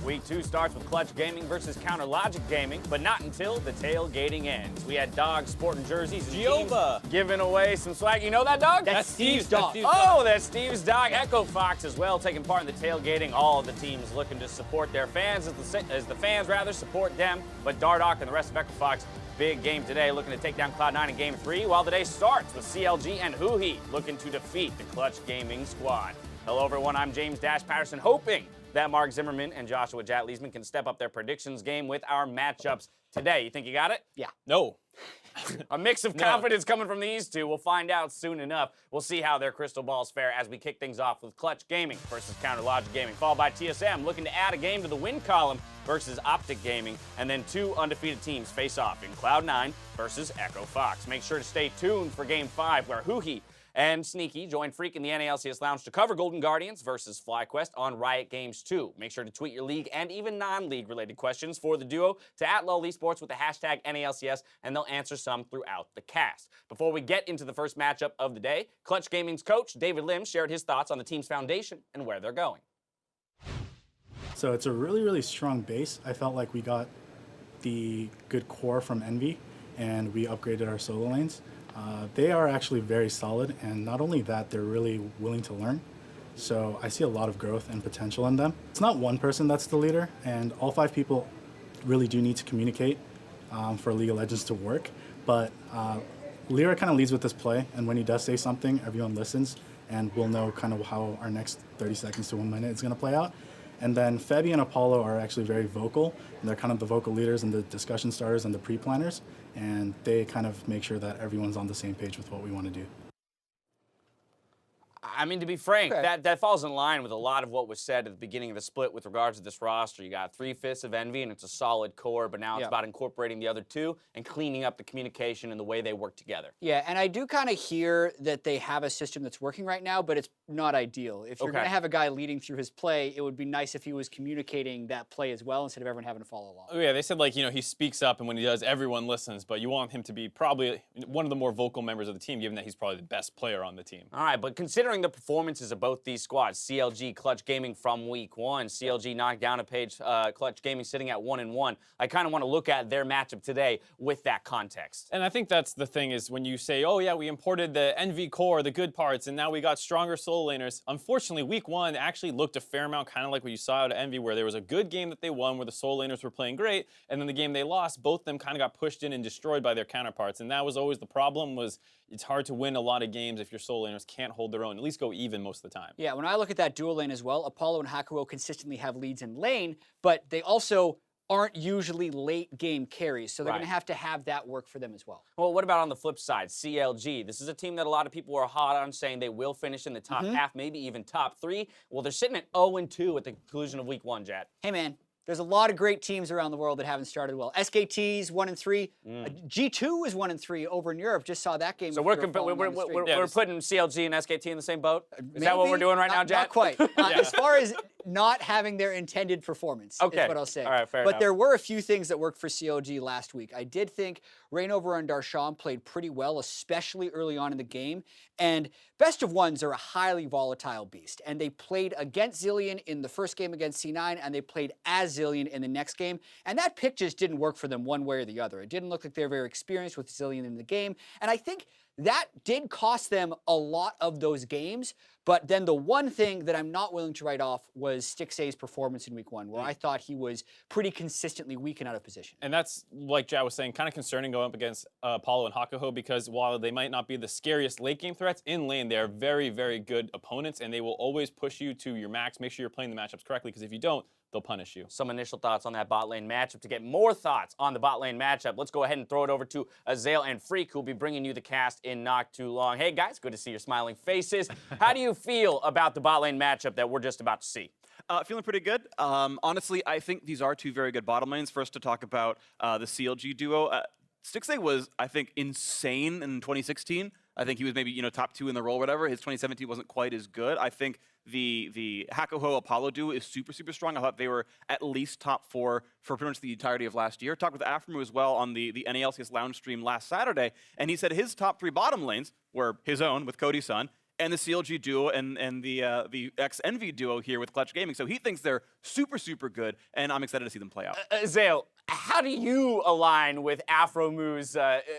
Week 2 starts with Clutch Gaming versus Counter Logic Gaming, but not until the tailgating ends. We had dogs sporting jerseys and teams giving away some swag. You know that dog? That's Steve's dog. That's Steve's dog. Echo Fox as well, taking part in the tailgating. All of the teams looking to support their fans as the fans rather support them. But Dardoch and the rest of Echo Fox, big game today, looking to take down Cloud9 in Game 3, while the day starts with CLG and Huhi looking to defeat the Clutch Gaming squad. Hello, everyone. I'm James Dash Patterson, hoping that Mark Zimmerman and Joshua Jat Leesman can step up their predictions game with our matchups today. You think you got it? Yeah. No. A mix of confidence coming from these two. We'll find out soon enough. We'll see how their crystal balls fare as we kick things off with Clutch Gaming versus Counter Logic Gaming, followed by TSM looking to add a game to the win column versus Optic Gaming, and then two undefeated teams face off in Cloud9 versus Echo Fox. Make sure to stay tuned for Game 5, where Huhi and Sneaky join Freak in the NALCS Lounge to cover Golden Guardians versus FlyQuest on Riot Games 2. Make sure to tweet your league and even non-league related questions for the duo to @LOL Esports with the hashtag NALCS, and they'll answer some throughout the cast. Before we get into the first matchup of the day, Clutch Gaming's coach, David Lim, shared his thoughts on the team's foundation and where they're going. So it's a really, really strong base. I felt like we got the good core from Envy, and we upgraded our solo lanes. They are actually very solid, and not only that, they're really willing to learn. So I see a lot of growth and potential in them. It's not one person that's the leader, and all 5 people really do need to communicate for League of Legends to work. But Lyra kind of leads with this play, and when he does say something, everyone listens, and we'll know kind of how our next 30 seconds to 1 minute is going to play out. And then Febby and Apollo are actually very vocal, and they're kind of the vocal leaders and the discussion starters and the pre-planners, and they kind of make sure that everyone's on the same page with what we want to do. I mean, to be frank, that falls in line with a lot of what was said at the beginning of the split with regards to this roster. You got 3/5 of Envy, and it's a solid core, but now it's about incorporating the other two and cleaning up the communication and the way they work together. Yeah, and I do kind of hear that they have a system that's working right now, but it's not ideal. If you're going to have a guy leading through his play, it would be nice if he was communicating that play as well instead of everyone having to follow along. Oh, yeah, they said, like, you know, he speaks up, and when he does, everyone listens, but you want him to be probably one of the more vocal members of the team, given that he's probably the best player on the team. All right, but considering the performances of both these squads, CLG, Clutch Gaming from week 1, CLG knocked down a page, Clutch Gaming sitting at 1-1. I kind of want to look at their matchup today with that context. And I think that's the thing is when you say, oh yeah, we imported the Envy core, the good parts, and now we got stronger solo laners. Unfortunately, week 1 actually looked a fair amount kind of like what you saw out of Envy, where there was a good game that they won, where the solo laners were playing great, and then the game they lost, both of them kind of got pushed in and destroyed by their counterparts. And that was always the problem, was it's hard to win a lot of games if your solo laners can't hold their own, at least go even most of the time. Yeah, when I look at that dual lane as well, Apollo and Hakuo consistently have leads in lane, but they also aren't usually late game carries, so they're going to have that work for them as well. Well, what about on the flip side, CLG? This is a team that a lot of people are hot on, saying they will finish in the top half, maybe even top 3. Well, they're sitting at 0-2 at the conclusion of week 1, Jat. Hey, man. There's a lot of great teams around the world that haven't started well. SKT's 1-3. G2 is 1-3 over in Europe. Just saw that game. So we're putting CLG and SKT in the same boat? Is that what we're doing right now, Jack? Not quite. As far as not having their intended performance is what I'll say. All right, fair enough. There were a few things that worked for CLG last week. I did think Reignover and Darshan played pretty well, especially early on in the game. And best of ones are a highly volatile beast. And they played against Zilean in the first game against C9, and they played as Zilean in the next game. And that pick just didn't work for them one way or the other. It didn't look like they were very experienced with Zilean in the game. And I think that did cost them a lot of those games. But then the one thing that I'm not willing to write off was Stixxay's performance in week 1, where I thought he was pretty consistently weak and out of position. And that's, like Jat was saying, kind of concerning going up against Apollo and Hakuho, because while they might not be the scariest late game threats, in lane they are very, very good opponents, and they will always push you to your max. Make sure you're playing the matchups correctly, because if you don't, they'll punish you. Some initial thoughts on that bot lane matchup. To get more thoughts on the bot lane matchup, let's go ahead and throw it over to Azale and Freak, who will be bringing you the cast in not too long. Hey guys, good to see your smiling faces. How do you feel about the bot lane matchup that we're just about to see? Feeling pretty good. Honestly, I think these are 2 very good bottom lanes. First, to talk about the CLG duo. Stixxay was, I think, insane in 2016. I think he was maybe, top 2 in the role or whatever. His 2017 wasn't quite as good. I think the Hakuho Apollo duo is super, super strong. I thought they were at least top 4 for pretty much the entirety of last year. Talked with Aframu as well on the NALCS Lounge stream last Saturday, and he said his top 3 bottom lanes were his own with Cody Sun, and the CLG duo and the X-Envy duo here with Clutch Gaming. So he thinks they're super, super good, and I'm excited to see them play out. Zale, how do you align with Afromoo's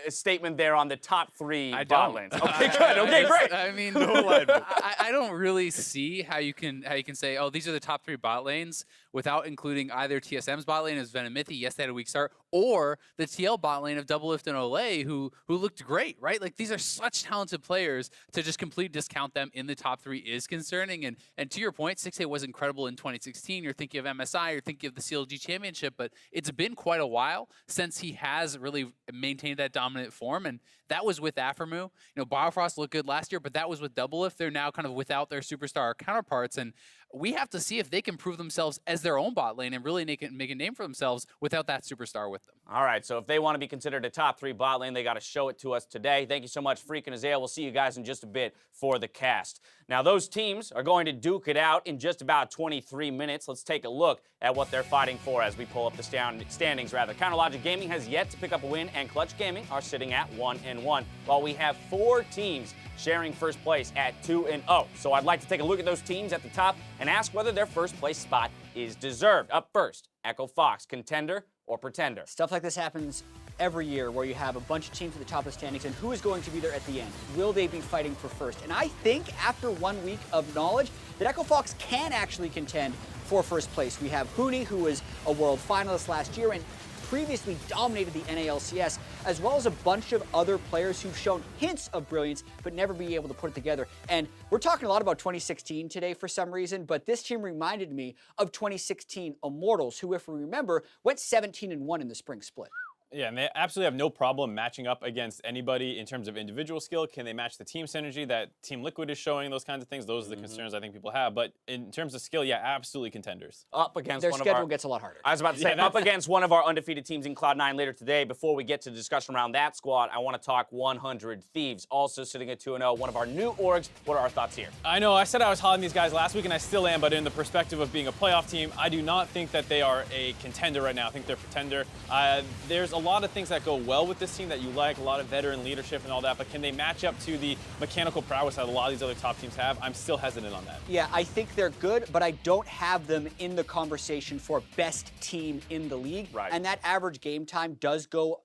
statement there on the top 3 bot lanes? Okay, good. Okay, great. I mean, I don't really see how you can say, oh, these are the top 3 bot lanes without including either TSM's bot lane as Venomithi, yes, they had a weak start, or the TL bot lane of Doublelift and Olay, who looked great, right? Like, these are such talented players. To just completely discount them in the top 3 is concerning. And to your point, 6A was incredible in 2016. You're thinking of MSI, you're thinking of the CLG Championship, but it's been quite a while since he has really maintained that dominant form, and that was with Afromoo. You know, Biofrost looked good last year, but that was with Doublelift. They're now kind of without their superstar counterparts, and we have to see if they can prove themselves as their own bot lane and really make a name for themselves without that superstar with them. All right, so if they want to be considered a top 3 bot lane, they got to show it to us today. Thank you so much, Freak and Azale. We'll see you guys in just a bit for the cast. Now, those teams are going to duke it out in just about 23 minutes. Let's take a look at what they're fighting for as we pull up the standings, rather. CounterLogic Gaming has yet to pick up a win, and Clutch Gaming are sitting at 1-1, while we have 4 teams sharing first place at 2-0. So I'd like to take a look at those teams at the top and ask whether their first place spot is deserved. Up first, Echo Fox, contender or pretender? Stuff like this happens every year where you have a bunch of teams at the top of the standings, and who is going to be there at the end? Will they be fighting for first? And I think after 1 week of knowledge that Echo Fox can actually contend for first place. We have Huni, who was a world finalist last year and previously dominated the NALCS, as well as a bunch of other players who've shown hints of brilliance but never be able to put it together. And we're talking a lot about 2016 today for some reason, but this team reminded me of 2016 Immortals, who, if we remember, went 17-1 in the spring split. Yeah, and they absolutely have no problem matching up against anybody in terms of individual skill. Can they match the team synergy that Team Liquid is showing, those kinds of things? Those are the concerns I think people have. But in terms of skill, yeah, absolutely contenders. Up against Their one of schedule our... gets a lot harder. I was about to say, up against one of our undefeated teams in Cloud9 later today. Before we get to the discussion around that squad, I want to talk 100 Thieves, also sitting at 2-0, one of our new orgs. What are our thoughts here? I know, I said I was hot on these guys last week, and I still am, but in the perspective of being a playoff team, I do not think that they are a contender right now. I think they're a pretender. There's a lot of things that go well with this team that you like, a lot of veteran leadership and all that, but can they match up to the mechanical prowess that a lot of these other top teams have? I'm still hesitant on that. Yeah, I think they're good, but I don't have them in the conversation for best team in the league. Right. And that average game time does go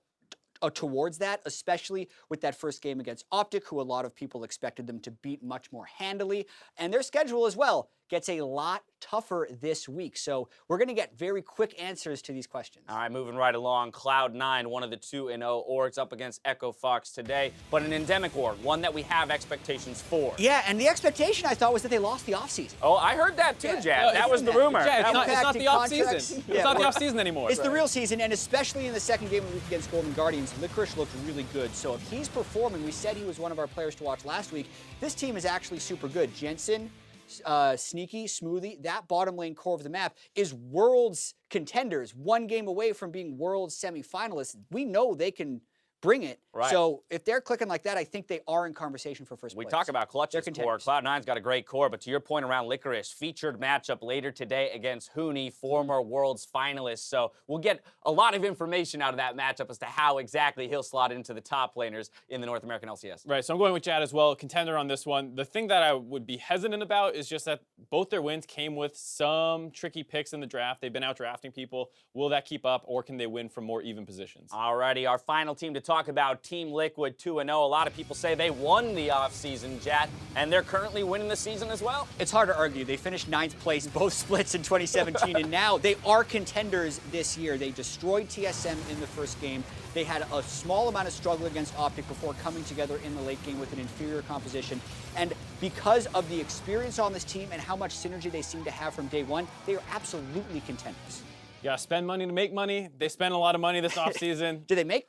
towards that, especially with that first game against Optic, who a lot of people expected them to beat much more handily. And their schedule as well gets a lot tougher this week. So we're going to get very quick answers to these questions. All right, moving right along. Cloud9, one of the 2-0 orgs up against Echo Fox today, but an endemic org, one that we have expectations for. Yeah, and the expectation I thought was that they lost the offseason. Oh, I heard that too, Jad. That was the rumor. Yeah, it's That not was the off contracts. season. Yeah, It's not the well, off season anymore. It's the real season, and especially in the second game of the week against Golden Guardians, Licorice looked really good. So if he's performing, we said he was one of our players to watch last week, this team is actually super good. Jensen, Sneaky, Smoothie, that bottom lane core of the map is Worlds contenders, 1 game away from being Worlds semifinalists. We know they can bring it. Right. So if they're clicking like that, I think they are in conversation for first place. We talk about Clutch's core. Cloud9's got a great core, but to your point around Licorice, featured matchup later today against Huni, former Worlds finalist. So we'll get a lot of information out of that matchup as to how exactly he'll slot into the top laners in the North American LCS. Right, so I'm going with Chad as well, contender on this one. The thing that I would be hesitant about is just that both their wins came with some tricky picks in the draft. They've been out drafting people. Will that keep up, or can they win from more even positions? Alrighty, our final team to talk about, Team Liquid 2-0. A lot of people say they won the offseason, Jat, and they're currently winning the season as well. It's hard to argue. They finished 9th place both splits in 2017, and now they are contenders this year. They destroyed TSM in the first game. They had a small amount of struggle against Optic before coming together in the late game with an inferior composition. And because of the experience on this team and how much synergy they seem to have from day one, they are absolutely contenders. You gotta spend money to make money. They spent a lot of money this offseason. Do they make?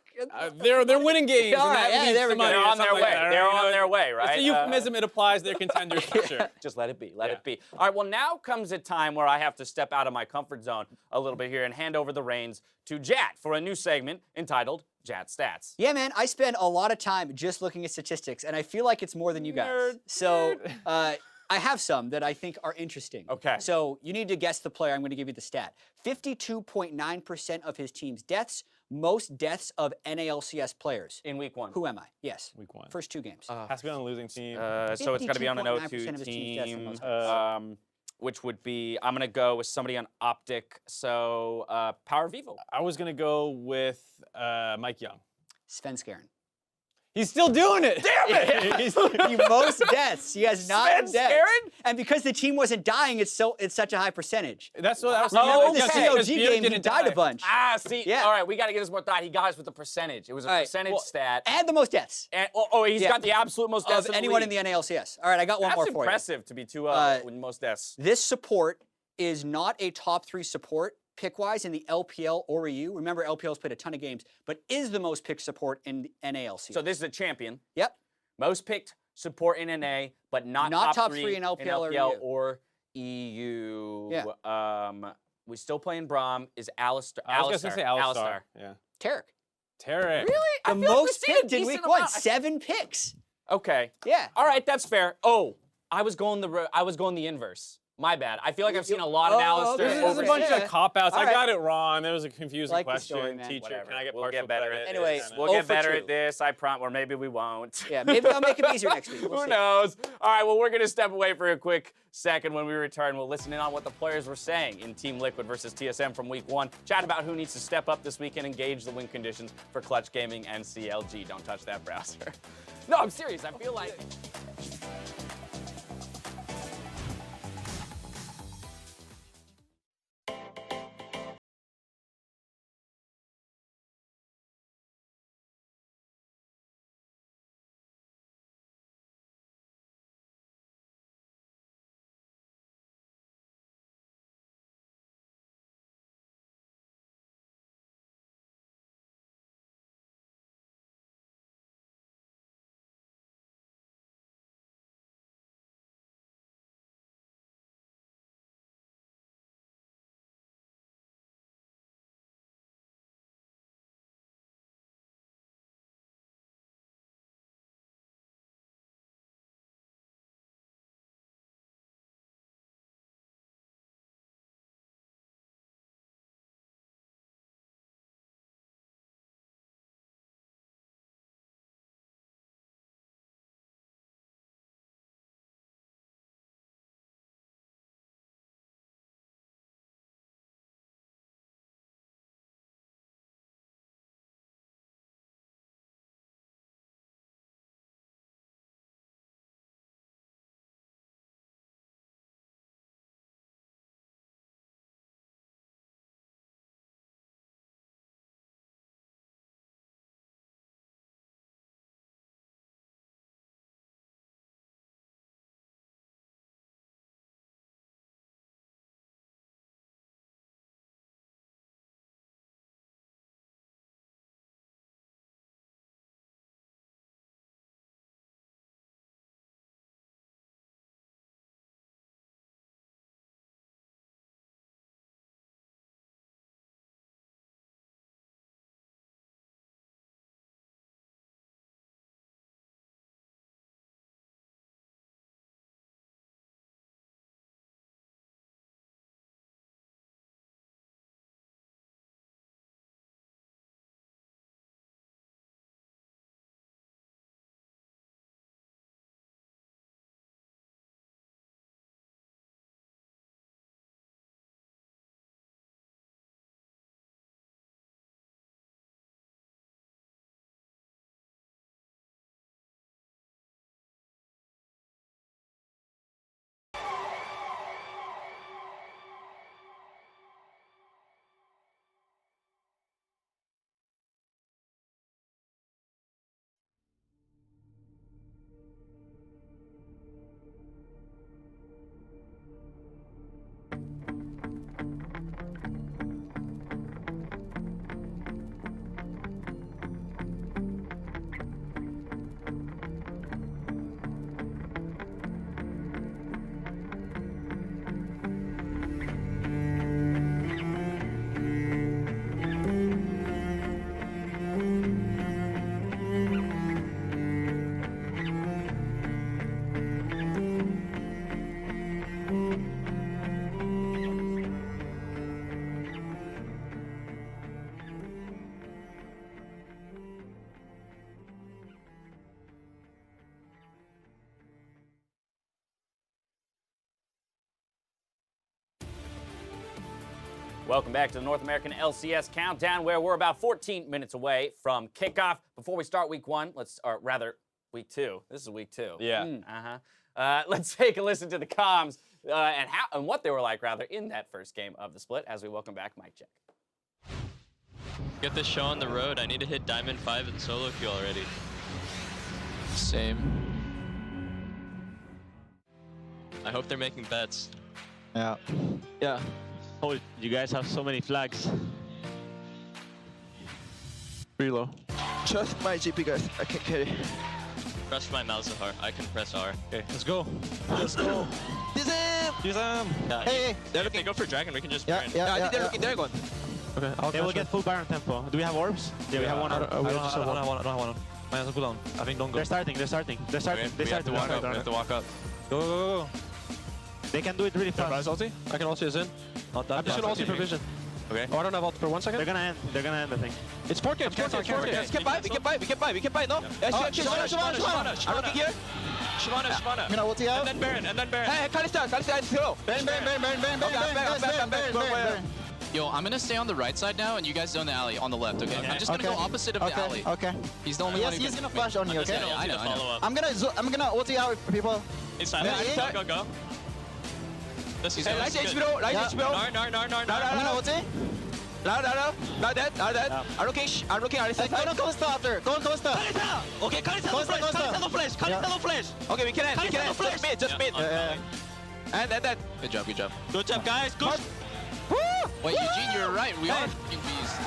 They're winning games. All right, yeah, there we go. They're on their way. They're on their way, right? It's a euphemism. It applies. They're contenders for sure. Just let it be. Let it be. All right, well, now comes a time where I have to step out of my comfort zone a little bit here and hand over the reins to Jat for a new segment entitled Jat Stats. Yeah, man, I spend a lot of time just looking at statistics, and I feel like it's more than you guys. Nerd. So, I have some that I think are interesting. Okay. So you need to guess the player. I'm going to give you the stat. 52.9% of his team's deaths most deaths of NALCS players. In week 1. Who am I? Yes. Week 1. First 2 games. Has to be on a losing team. So it's got to be on an 52.9% 0-2 of his team's deaths in team, those games. which would be, I'm going to go with somebody on Optic. So Power Vivo. I was gonna go with Mike Young. Sven Skaren. He's still doing it. Damn it! The most deaths. He has 9 Sven deaths. Skaren? And because the team wasn't dying, it's such a high percentage. That's what I was Oh, thinking. the Yeah, because COG Bjerg game, he didn't died die. a bunch. See, Yeah. all right, we got to get us more thought. He got us with the percentage. It was a All right, percentage well, stat. And the most deaths And, he's Yeah. got the absolute most deaths of in anyone the in the NALCS. All right, I got one That's more for you. impressive to be 2 with most deaths. This support is not a top 3 support pick-wise in the LPL or EU. Remember, LPL's played a ton of games, but is the most picked support in the NALCS. So this is a champion. Yep. Most picked support in NA, but not top three three in LPL or EU. Yeah. We still playing Braum. Is Alistar? I was gonna say Alistar. Yeah. Tarek. Tarek. Really? I The feel like we've most seen a picked in decent week 1. amount. 7 picks. Okay. Yeah. All right, that's fair. Oh, I was going the inverse. My bad. I feel like I've seen a lot of Alistar. There's okay. a bunch Yeah. of cop-outs. All I right. got it wrong. There was a confusing Like the question. story, man. Teacher, Whatever. can I get We'll partial get better credit? at Anyway, Kinda. We'll 0 get for better 2. at this, I promise, or maybe we won't. Yeah, maybe I'll make it easier next week. We'll Who see. knows? All right, well, we're going to step away for a quick second. When we return, we'll listen in on what the players were saying in Team Liquid versus TSM from week 1. Chat about who needs to step up this week and engage the win conditions for Clutch Gaming and CLG. Don't touch that browser. No, I'm serious. I feel like... Welcome back to the North American LCS Countdown, where we're about 14 minutes away from kickoff. Before we start week one, or rather, week two. This is week two. Yeah. Let's take a listen to the comms and what they were like, rather, in that first game of the split as we welcome back Mike Check. Get this show on the road. I need to hit Diamond 5 in solo queue already. Same. I hope they're making bets. Yeah. Yeah. Oh, you guys have so many flags. Pretty low. Trust my GP, guys. I can carry. Press my mouse hard. I can press R. Okay, let's go. Let's go. This is Yeah, Hey, If they go for dragon, we can just yeah, burn. yeah, I think they're looking dragon. Okay, they will get full Baron tempo. Do we have orbs? Yeah, we have one. I don't have one. I think don't go. They're starting. We have to walk up. We have to walk up. Go, go, go, go. They can do it really fast. Ulti? I can ulti is in. Not that I'm just gonna ulti for vision. Okay. Oh, I don't have ulti for 1 second. They're gonna end. They're gonna end, I think. It's 4K. We can buy. We can buy. No. Shyvana. I'm looking here. Shyvana. I'm gonna ulti out. And then Baron. Hey, Kalista, it's slow. Bang. Okay, I'm back. Yo, I'm gonna stay on the right side now, and you guys go in the alley on the left, okay? I'm just gonna go opposite of the alley. Okay. He's the only one who He's gonna flash on you, okay? Yeah, I know. Follow up. I'm gonna ulti out people. It's fine. Go. This is Hey, light good. HBO. No. I'm gonna ulti. Not dead. I'm looking. Go Kalista after. Go Kalista. Okay, Kalista no flash. Okay, we can end. Just mid. And that. Good job. Good job, guys. Good. Wait, Eugene, you're right. We are fucking beast.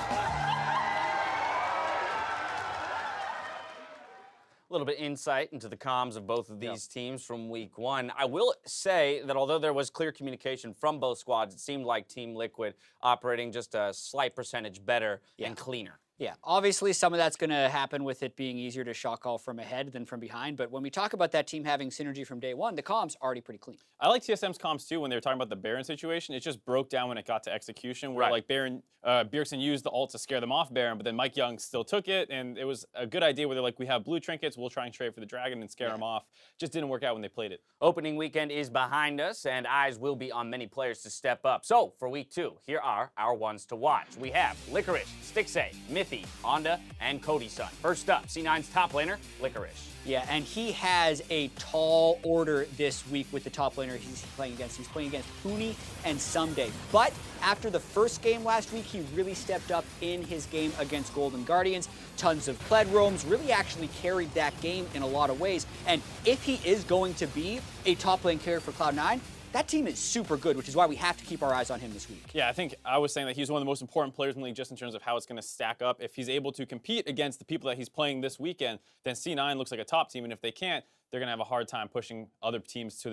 A little bit insight into the comms of both of these teams from week one. I will say that although there was clear communication from both squads, it seemed like Team Liquid operating just a slight percentage better and cleaner. Yeah, obviously some of that's going to happen with it being easier to shot call from ahead than from behind. But when we talk about that team having synergy from day one, the comms already pretty clean. I like TSM's comms too when they were talking about the Baron situation. It just broke down when it got to execution, where like Baron, Bjergsen used the ult to scare them off Baron, but then Mike Young still took it, and it was a good idea where they're like, we have blue trinkets, we'll try and trade for the dragon and scare them off. Just didn't work out when they played it. Opening weekend is behind us, and eyes will be on many players to step up. So for week two, here are our ones to watch. We have Licorice, Stixxay, Mithy, Onda, and Cody Sun. First up, C9's top laner, Licorice. Yeah, and he has a tall order this week with the top laner he's playing against. He's playing against Huni and Someday. But after the first game last week, he really stepped up in his game against Golden Guardians. Tons of pled roams, really actually carried that game in a lot of ways. And if he is going to be a top lane carrier for Cloud9, that team is super good, which is why we have to keep our eyes on him this week. Yeah, I think I was saying that he's one of the most important players in the league just in terms of how it's going to stack up. If he's able to compete against the people that he's playing this weekend, then C9 looks like a top team, and if they can't, they're going to have a hard time pushing other teams to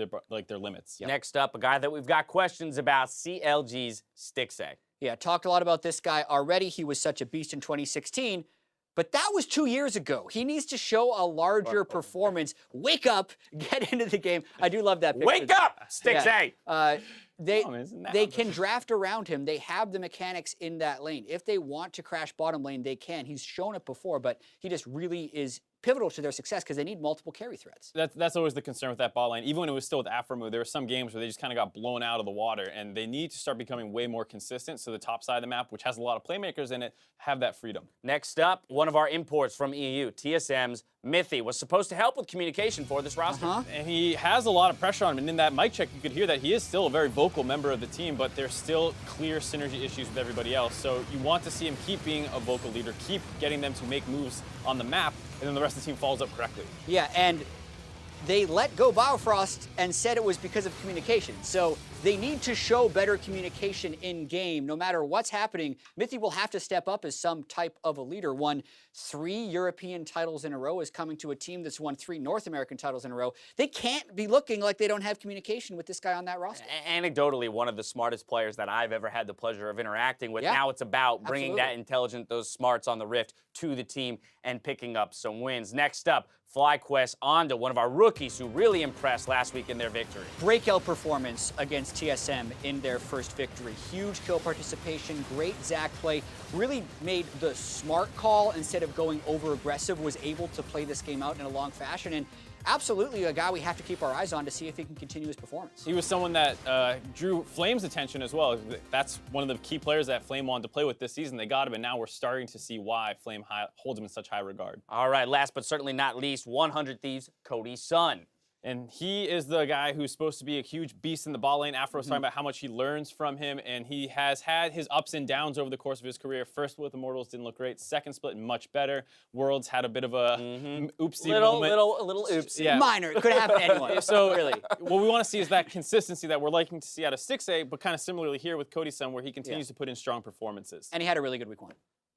their limits. Yep. Next up, a guy that we've got questions about, CLG's Stixxay. Yeah, talked a lot about this guy already. He was such a beast in 2016. But that was 2 years ago. He needs to show a larger performance. Wake up, get into the game. I do love that picture. Wake up, Stixxay! Yeah. They can draft around him. They have the mechanics in that lane. If they want to crash bottom lane, they can. He's shown it before, but he just really is pivotal to their success because they need multiple carry threats. That's always the concern with that bot lane. Even when it was still with Afromu, there were some games where they just kind of got blown out of the water, and they need to start becoming way more consistent so the top side of the map, which has a lot of playmakers in it, have that freedom. Next up, one of our imports from EU, TSM's Mithy, was supposed to help with communication for this roster. And he has a lot of pressure on him, and in that mic check, you could hear that he is still a very vocal member of the team, but there's still clear synergy issues with everybody else. So you want to see him keep being a vocal leader, keep getting them to make moves on the map, and then the rest of the team follows up correctly. Yeah, and they let go Biofrost and said it was because of communication. So they need to show better communication in game. No matter what's happening, Mithy will have to step up as some type of a leader. Won 3 European titles in a row, is coming to a team that's won 3 North American titles in a row. They can't be looking like they don't have communication with this guy on that roster. Anecdotally, one of the smartest players that I've ever had the pleasure of interacting with. Yeah, now it's about bringing that intelligence, those smarts on the Rift to the team and picking up some wins. Next up, FlyQuest Onda, one of our rookies who really impressed last week in their victory. Breakout performance against TSM in their first victory. Huge kill participation, great Zac play, really made the smart call instead of going over aggressive, was able to play this game out in a long fashion. And absolutely a guy we have to keep our eyes on to see if he can continue his performance. He was someone that drew Flame's attention as well. That's one of the key players that Flame wanted to play with this season. They got him, and now we're starting to see why Flame holds him in such high regard. All right, last but certainly not least, 100 Thieves, Cody's son. And he is the guy who's supposed to be a huge beast in the ball lane. Afro was talking about how much he learns from him, and he has had his ups and downs over the course of his career. First with Immortals didn't look great. Second split, much better. Worlds had a bit of a oopsie moment. A little oopsie. Yeah. Minor. It could happen to anyone. So really, what we want to see is that consistency that we're liking to see out of 6A, but kind of similarly here with Cody's son, where he continues to put in strong performances. and he had a really good week 1.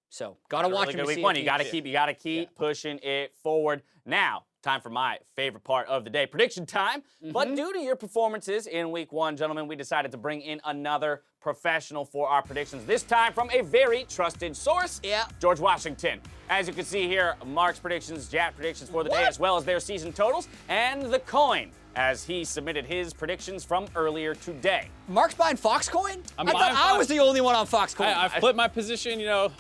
So gotta watch him to see Week 1. if You he- gotta keep pushing it forward. Now, time for my favorite part of the day, prediction time. But due to your performances in week 1, gentlemen, we decided to bring in another professional for our predictions. This time from a very trusted source, George Washington. As you can see here, Mark's predictions, Jack predictions for the day, as well as their season totals, and the coin, as he submitted his predictions from earlier today. Mark's buying Foxcoin? I'm I buying thought I was the only one on Foxcoin. I've flipped my position, you know,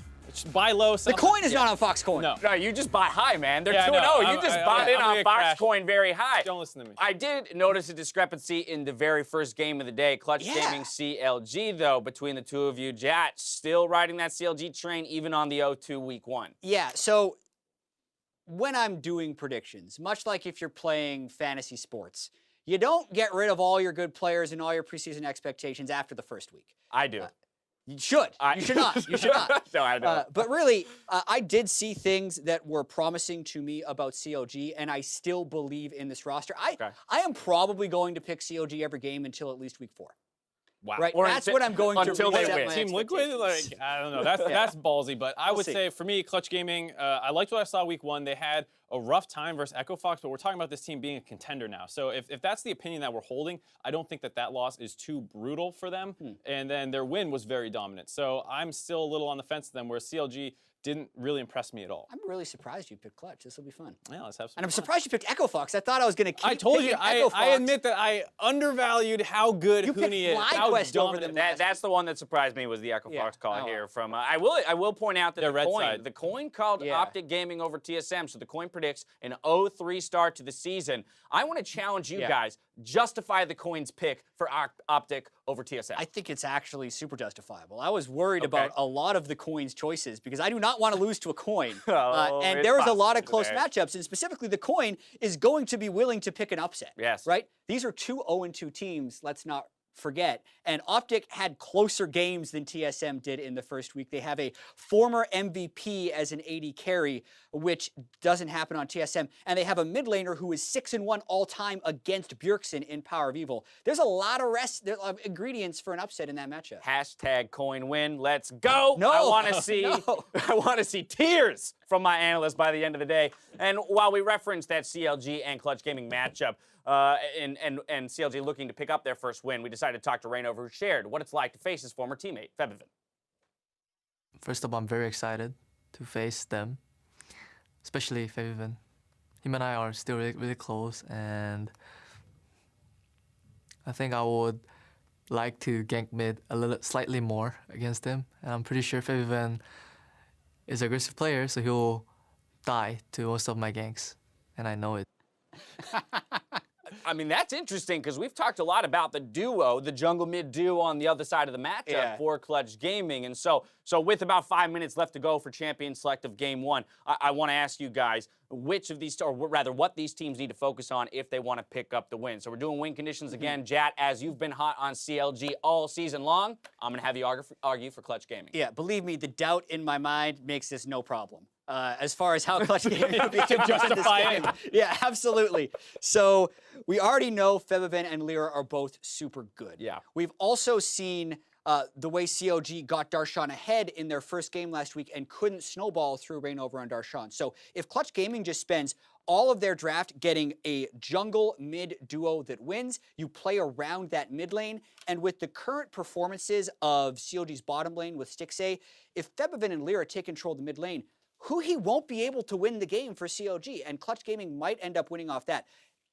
buy low. The coin is not on Foxcoin. No. No, you just bought high, man. They're Yeah, 2-0. You just bought in I'm on gonna crash. Foxcoin very high. Don't listen to me. I did notice a discrepancy in the very first game of the day, Clutch Gaming CLG, though, between the two of you. Jat still riding that CLG train, even on the 0-2 week 1. Yeah, so when I'm doing predictions, much like if you're playing fantasy sports, you don't get rid of all your good players and all your preseason expectations after the first week. I do. You should. You should not. You should not. No, I don't. But really, I did see things that were promising to me about CLG, and I still believe in this roster. I am probably going to pick CLG every game until at least week 4. Wow. Right? Or That's what I'm going to until they reset win. my Team Liquid, like, I don't know. That's ballsy, but I would see. say for me, Clutch Gaming, I liked what I saw week 1. They had a rough time versus Echo Fox, but we're talking about this team being a contender now. So if that's the opinion that we're holding, I don't think that loss is too brutal for them. And then their win was very dominant. So I'm still a little on the fence to them, where CLG didn't really impress me at all. I'm really surprised you picked Clutch. This will be fun. Yeah, let's have some And I'm fun. surprised you picked Echo Fox. I thought I was going to keep I told you, picking Echo I Fox. admit that I undervalued how good You picked Huni is. How FlyQuest over dominant. them. That's the one that surprised me, was the Echo Fox call Oh, here from. I will point out that Their red coin, side. the coin called Optic Gaming over TSM, so the coin predicts an 0-3 start to the season. I want to challenge you guys. Justify the coin's pick for Optic over TSM. I think it's actually super justifiable. I was worried about a lot of the coin's choices because I do not want to lose to a coin. And there was a lot of close matchups, and specifically the coin is going to be willing to pick an upset. Yes. Right? These are 2 0-2 teams, let's not forget. And Optic had closer games than TSM did in the first week. They have a former MVP as an AD carry, which doesn't happen on TSM. And they have a mid laner who is 6-1 all-time against Bjergsen in Power of Evil. There's a lot of ingredients for an upset in that matchup. Hashtag coin win. Let's go. No. I want to see. No. I want to see tears from my analyst by the end of the day. And while we referenced that CLG and Clutch Gaming matchup, and CLG looking to pick up their first win, we decided to talk to Rainover, who shared what it's like to face his former teammate, Febivin. First of all, I'm very excited to face them, especially Febivin. Him and I are still really close, and I think I would like to gank mid slightly more against him. And I'm pretty sure Febivin is an aggressive player, so he'll die to most of my ganks, and I know it. I mean, that's interesting because we've talked a lot about the duo, the jungle mid duo on the other side of the matchup for Clutch Gaming. And so with about 5 minutes left to go for Champion Select of Game 1, I want to ask you guys which of these, or rather what these teams need to focus on if they want to pick up the win. So we're doing win conditions again. Jat, as you've been hot on CLG all season long, I'm going to have you argue for Clutch Gaming. Yeah, believe me, the doubt in my mind makes this no problem. As far as how Clutch Gaming would be to justify it. Yeah, absolutely. So we already know Febivin and Lyra are both super good. Yeah. We've also seen the way COG got Darshan ahead in their first game last week and couldn't snowball through Rainover and Darshan. So if Clutch Gaming just spends all of their draft getting a jungle mid duo that wins, you play around that mid lane, and with the current performances of COG's bottom lane with Stixay, if Febivin and Lyra take control of the mid lane, he won't be able to win the game for COG, and Clutch Gaming might end up winning off that.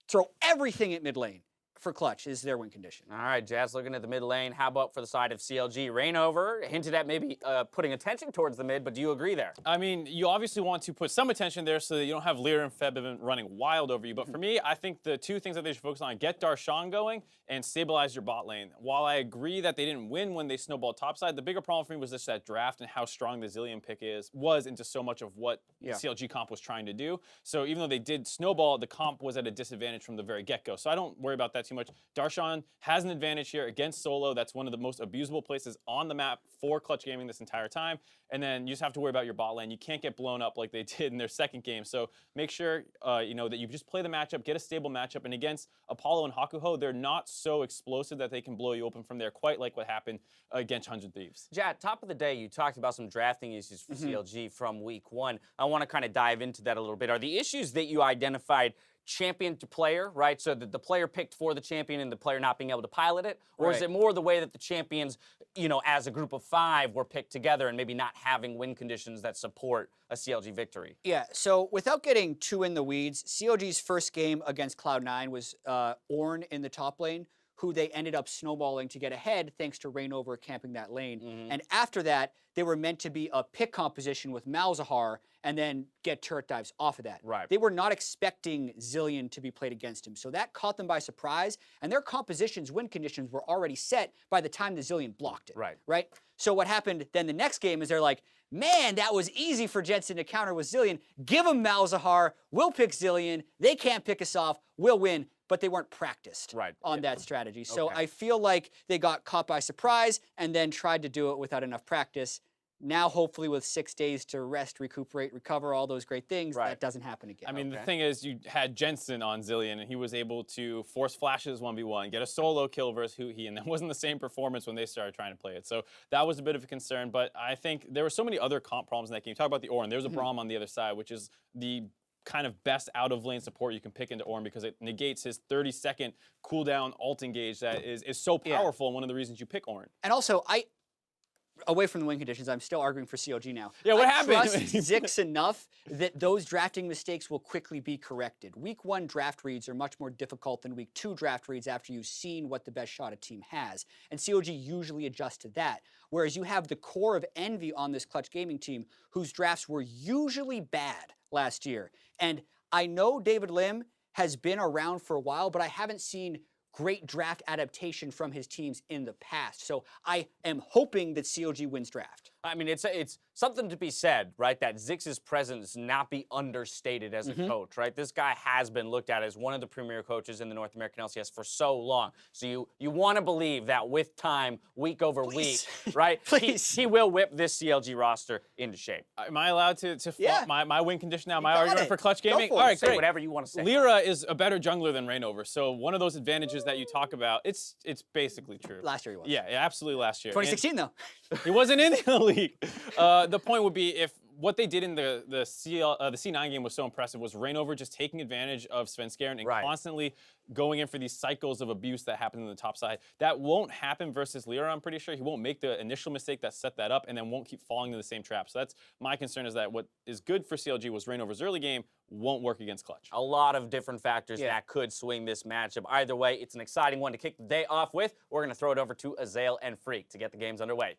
Throw everything at mid lane. for Clutch is their win condition. All right, Jazz looking at the mid lane. How about for the side of CLG? Rainover hinted at maybe putting attention towards the mid, but do you agree there? I mean, you obviously want to put some attention there so that you don't have Lear and Feb running wild over you. But for me, I think the two things that they should focus on, get Darshan going and stabilize your bot lane. While I agree that they didn't win when they snowballed topside, the bigger problem for me was just that draft and how strong the Zilean pick was into so much of what CLG comp was trying to do. So even though they did snowball, the comp was at a disadvantage from the very get-go. So I don't worry about that too much. Darshan has an advantage here against solo. That's one of the most abusable places on the map for Clutch Gaming this entire time. And then you just have to worry about your bot lane. You can't get blown up like they did in their second game. So make sure you know that you just play the matchup, get a stable matchup. And against Apollo and Hakuho, they're not so explosive that they can blow you open from there, quite like what happened against 100 Thieves. Jad, top of the day, you talked about some drafting issues for CLG from week 1. I want to kind of dive into that a little bit. Are the issues that you identified champion to player, right? So that the player picked for the champion and the player not being able to pilot it? Or is it more the way that the champions, you know, as a group of 5 were picked together and maybe not having win conditions that support a CLG victory? Yeah, so without getting too in the weeds, CLG's first game against Cloud9 was Ornn in the top lane, who they ended up snowballing to get ahead thanks to Rainover camping that lane. And after that, they were meant to be a pick composition with Malzahar and then get turret dives off of that. Right. They were not expecting Zilean to be played against him. So that caught them by surprise, and their compositions, win conditions, were already set by the time the Zilean blocked it. Right? So what happened then the next game is they're like, man, that was easy for Jensen to counter with Zilean. Give them Malzahar. We'll pick Zilean. They can't pick us off. We'll win. But they weren't practiced on that strategy. So I feel like they got caught by surprise and then tried to do it without enough practice. Now, hopefully, with 6 days to rest, recuperate, recover, all those great things, that doesn't happen again. I mean, the thing is, you had Jensen on Zilean, and he was able to force flashes 1v1, get a solo kill versus Huhi, and that wasn't the same performance when they started trying to play it. So that was a bit of a concern, but I think there were so many other comp problems in that game. Talk about the Ornn. There's a Braum on the other side, which is the kind of best out-of-lane support you can pick into Ornn because it negates his 30-second cooldown ult engage that is so powerful and one of the reasons you pick Ornn. And also, away from the win conditions, I'm still arguing for CLG now. Yeah, what happened? I trust Zix enough that those drafting mistakes will quickly be corrected. Week 1 draft reads are much more difficult than week 2 draft reads after you've seen what the best shot a team has. And CLG usually adjusts to that. Whereas you have the core of Envy on this Clutch Gaming team whose drafts were usually bad last year. And I know David Lim has been around for a while, but I haven't seen great draft adaptation from his teams in the past. So I am hoping that CLG wins draft. I mean, it's something to be said, right? That Zix's presence not be understated as a coach, right? This guy has been looked at as one of the premier coaches in the North American LCS for so long. So you want to believe that with time, week over week, right? He will whip this CLG roster into shape. Am I allowed to flaunt my win condition now? My argument for Clutch Gaming? All right, say whatever you want to say. Lyra is a better jungler than Rainover. So one of those advantages that you talk about, it's basically true. Last year he was. Yeah, absolutely last year. 2016 though. He wasn't in the league. The point would be if what they did in the C9 game was so impressive was Rainover just taking advantage of Svenskeren and constantly going in for these cycles of abuse that happen in the top side. That won't happen versus Lyra, I'm pretty sure. He won't make the initial mistake that set that up and then won't keep falling into the same trap. So that's my concern, is that what is good for CLG was Rainover's early game won't work against Clutch. A lot of different factors that could swing this matchup. Either way, it's an exciting one to kick the day off with. We're going to throw it over to Azael and Freak to get the games underway.